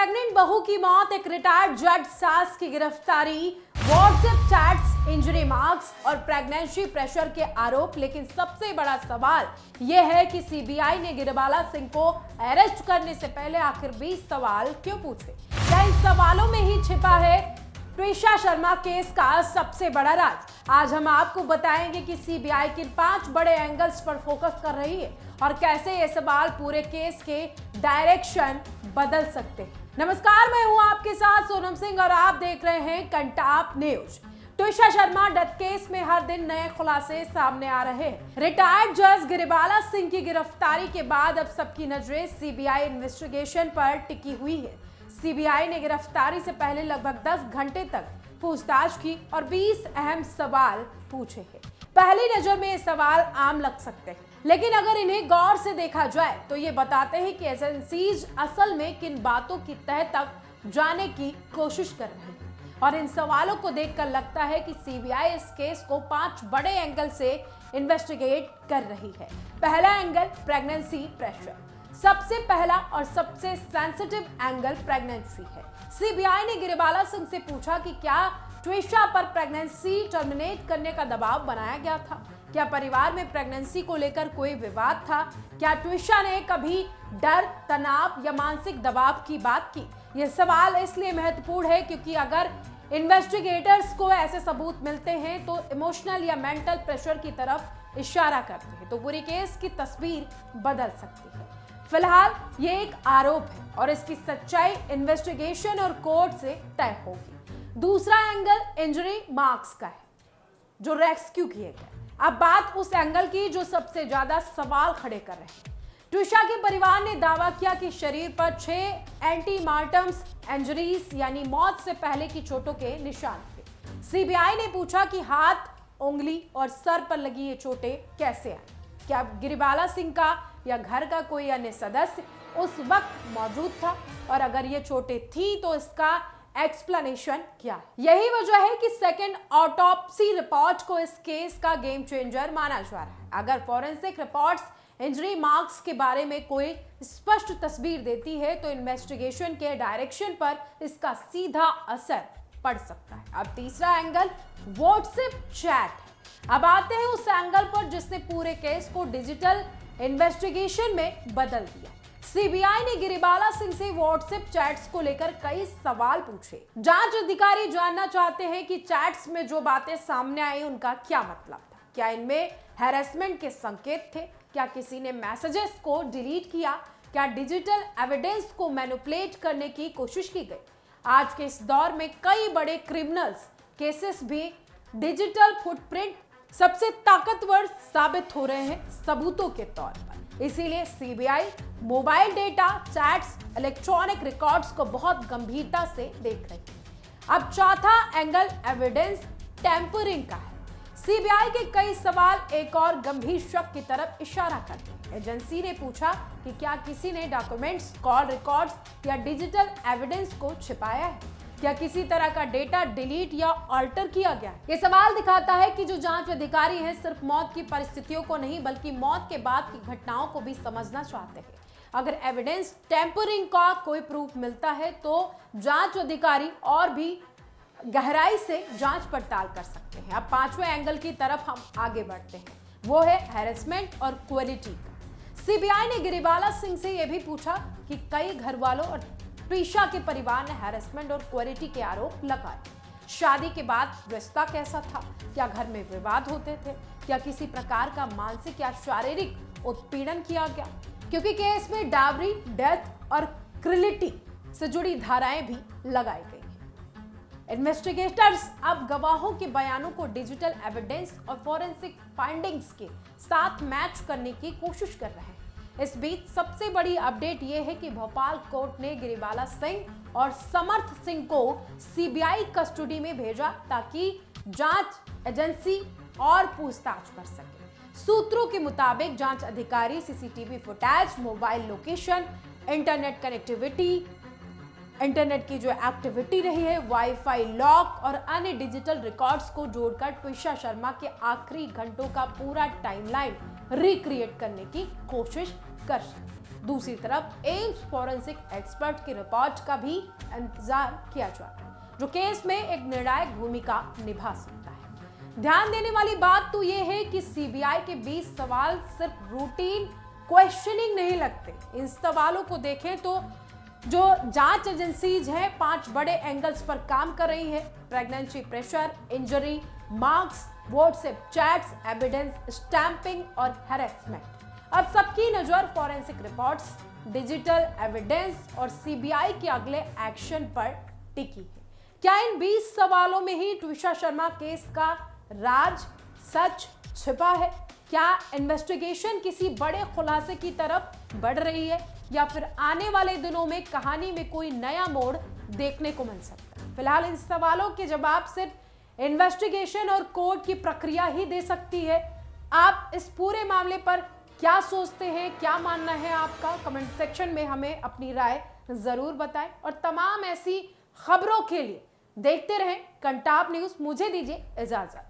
Pregnant बहू की मौत, एक रिटायर्ड जज सास की गिरफ्तारी, व्हाट्सएप चैट्स, इंजरी मार्क्स और प्रेगनेंसी प्रेशर के आरोप। लेकिन सबसे बड़ा सवाल यह है कि सीबीआई ने गिरिबाला सिंह को अरेस्ट करने से पहले आखिर 20 सवाल क्यों पूछे? क्या इन सवालों में ही छिपा है ट्विशा शर्मा केस का सबसे बड़ा राज? आज हम आपको बताएंगे कि सीबीआई किन 5 बड़े एंगल्स पर फोकस कर रही है और कैसे ये सवाल पूरे केस के डायरेक्शन बदल सकते हैं। नमस्कार, मैं हूं आपके साथ सोनम सिंह और आप देख रहे हैं Kantap news. Twisha Sharma death case में हर दिन नए खुलासे सामने आ रहे हैं। रिटायर्ड जज गिरिबाला सिंह की गिरफ्तारी के बाद अब सबकी नजरें सीबीआई इन्वेस्टिगेशन पर टिकी हुई है। सीबीआई ने गिरफ्तारी से पहले लगभग 10 घंटे तक पूछताछ की और 20 अहम सवाल पूछे हैं। पहली नजर में ये सवाल आम लग सकते हैं, लेकिन अगर इन्हें गौर से देखा जाए तो ये बताते हैं कि एजेंसीज असल में किन बातों की तह तक जाने की कोशिश कर रही है। और इन सवालों को देखकर लगता है कि सीबीआई इस केस को 5 बड़े एंगल से इन्वेस्टिगेट कर रही है। पहला एंगल, प्रेगनेंसी प्रेशर। सबसे पहला और सबसे सेंसिटिव एंगल प्रेगनेंसी है। सीबीआई ने गिरिबाला सिंह से पूछा कि क्या ट्विशा पर प्रेगनेंसी टर्मिनेट करने का दबाव बनाया गया था? क्या परिवार में प्रेगनेंसी को लेकर कोई विवाद था? क्या ट्विशा ने कभी डर, तनाव या मानसिक दबाव की बात की? यह सवाल इसलिए महत्वपूर्ण है क्योंकि अगर इन्वेस्टिगेटर्स को ऐसे सबूत मिलते हैं तो इमोशनल या मेंटल प्रेशर की तरफ इशारा करते हैं, तो पूरी केस की तस्वीर बदल सकती है। फिलहाल ये एक आरोप है और इसकी सच्चाई इन्वेस्टिगेशन और कोर्ट से तय होगी। दूसरा एंगल इंजरी मार्क्स का है, जो रेस्क्यू किए गए। अब बात उस एंगल की जो सबसे ज्यादा सवाल खड़े कर रहे हैं। ट्विशा के परिवार ने दावा किया कि शरीर पर 6 एंटीमार्टम्स इंजरीज यानी मौत से पहले की चोटों के निशान थे। सीबीआई ने पूछा कि हाथ, उंगली और सर पर लगी ये चोटें कैसे आई? क्या गिरिबाला सिंह का या घर का कोई अन्य सदस्य उस वक्त मौजूद था? और अगर ये चोटें थी तो इसका एक्सप्लेनेशन क्या है? यही वजह है कि सेकंड ऑटोप्सी रिपोर्ट को इस केस का गेम चेंजर माना जा रहा है। अगर फॉरेंसिक रिपोर्ट्स इंजरी मार्क्स के बारे में कोई स्पष्ट तस्वीर देती है तो इन्वेस्टिगेशन के डायरेक्शन पर इसका सीधा असर पड़ सकता है। अब तीसरा एंगल व्हाट्सएप चैट है। अब आते हैं उस एंगल पर जिसने पूरे केस को डिजिटल इन्वेस्टिगेशन में बदल दिया। सीबीआई ने गिरिबाला सिंह से व्हाट्सएप चैट्स को लेकर कई सवाल पूछे। जांच अधिकारी जानना चाहते हैं कि चैट्स में जो बातें सामने आई उनका क्या मतलब था। क्या इनमें हैरेसमेंट के संकेत थे? क्या किसी ने मैसेजेस को डिलीट किया? क्या डिजिटल एविडेंस को मैनिपुलेट करने की कोशिश की गई? आज के इस दौर में कई बड़े क्रिमिनल्स केसेस भी डिजिटल फुटप्रिंट सबसे ताकतवर साबित हो रहे हैं सबूतों के तौर पर। इसीलिए CBI mobile data, chats, electronic records को बहुत गंभीरता से देख रही है। अब चौथा एंगल एविडेंस टैंपरिंग का है। सीबीआई के कई सवाल एक और गंभीर शक की तरफ इशारा करते हैं। एजेंसी ने पूछा कि क्या किसी ने डॉक्यूमेंट्स, कॉल रिकॉर्ड्स या डिजिटल एविडेंस को छिपाया है? क्या किसी तरह का डेटा डिलीट या ऑल्टर किया गया? ये सवाल दिखाता है कि जो जांच अधिकारी हैं सिर्फ मौत की परिस्थितियों को नहीं बल्कि मौत के बाद की घटनाओं को भी समझना चाहते हैं। अगर एविडेंस टैंपरिंग का कोई प्रूफ मिलता है तो जांच अधिकारी और भी गहराई से जांच पड़ताल कर सकते हैं। अब 5वें एंगल की तरफ हम आगे बढ़ते हैं, वो है हैरेसमेंट और क्वालिटी का। सीबीआई ने गिरिबाला सिंह से यह भी पूछा कि कई घर वालों और ट्विशा के परिवार ने हैरेसमेंट और क्वालिटी के आरोप लगाए। शादी के बाद रिश्ता कैसा था? क्या घर में विवाद होते थे? क्या किसी प्रकार का मानसिक या शारीरिक उत्पीड़न किया गया? क्योंकि केस में डावरी, डेथ और क्रिलिटी से जुड़ी धाराएं भी लगाई गई। इन्वेस्टिगेटर्स अब गवाहों के बयानों को डिजिटल एविडेंस और फॉरेंसिक फाइंडिंग्स के साथ मैच करने की कोशिश कर रहे हैं। इस बीच सबसे बड़ी अपडेट यह है कि भोपाल कोर्ट ने गिरिबाला सिंह और समर्थ सिंह को सीबीआई कस्टडी में भेजा ताकि जांच एजेंसी और पूछताछ कर सके। सूत्रों के मुताबिक जांच अधिकारी CCTV footage, mobile location, internet connectivity, internet की जो एक्टिविटी रही है, वाईफाई लॉक और अन्य डिजिटल रिकॉर्ड्स को जोड़कर ट्विशा शर्मा के आखिरी घंटों का पूरा टाइमलाइन रिक्रिएट करने की कोशिश कर सकते हैं। दूसरी तरफ एम्स फॉरेंसिक एक्सपर्ट की रिपोर्ट का भी इंतजार किया जा रहा है, जो केस में एक निर्णायक भूमिका निभा सकता है। ध्यान देने वाली बात तो यह है कि सीबीआई के 20 सवाल सिर्फ रूटीन क्वेश्चनिंग नहीं लगते। इन सवालों को देखें तो जो जांच एजेंसीज हैं 5 बड़े एंगल्स पर काम कर रही है: pregnancy pressure, injury, marks, WhatsApp chats, evidence, stamping और हैरेसमेंट। अब सबकी नजर फॉरेंसिक रिपोर्ट्स, डिजिटल एविडेंस और सीबीआई के अगले एक्शन पर टिकी है। क्या इन 20 सवालों में ही ट्विशा शर्मा केस का राज सच छिपा है? क्या इन्वेस्टिगेशन किसी बड़े खुलासे की तरफ बढ़ रही है, या फिर आने वाले दिनों में कहानी में कोई नया मोड़ देखने को मिल सकता है? फिलहाल इन सवालों के जवाब सिर्फ इन्वेस्टिगेशन और कोर्ट की प्रक्रिया ही दे सकती है। आप इस पूरे मामले पर क्या सोचते हैं, क्या मानना है आपका? कमेंट सेक्शन में हमें अपनी राय जरूर बताएं और तमाम ऐसी खबरों के लिए देखते रहें कंटाप न्यूज। मुझे दीजिए इजाजत।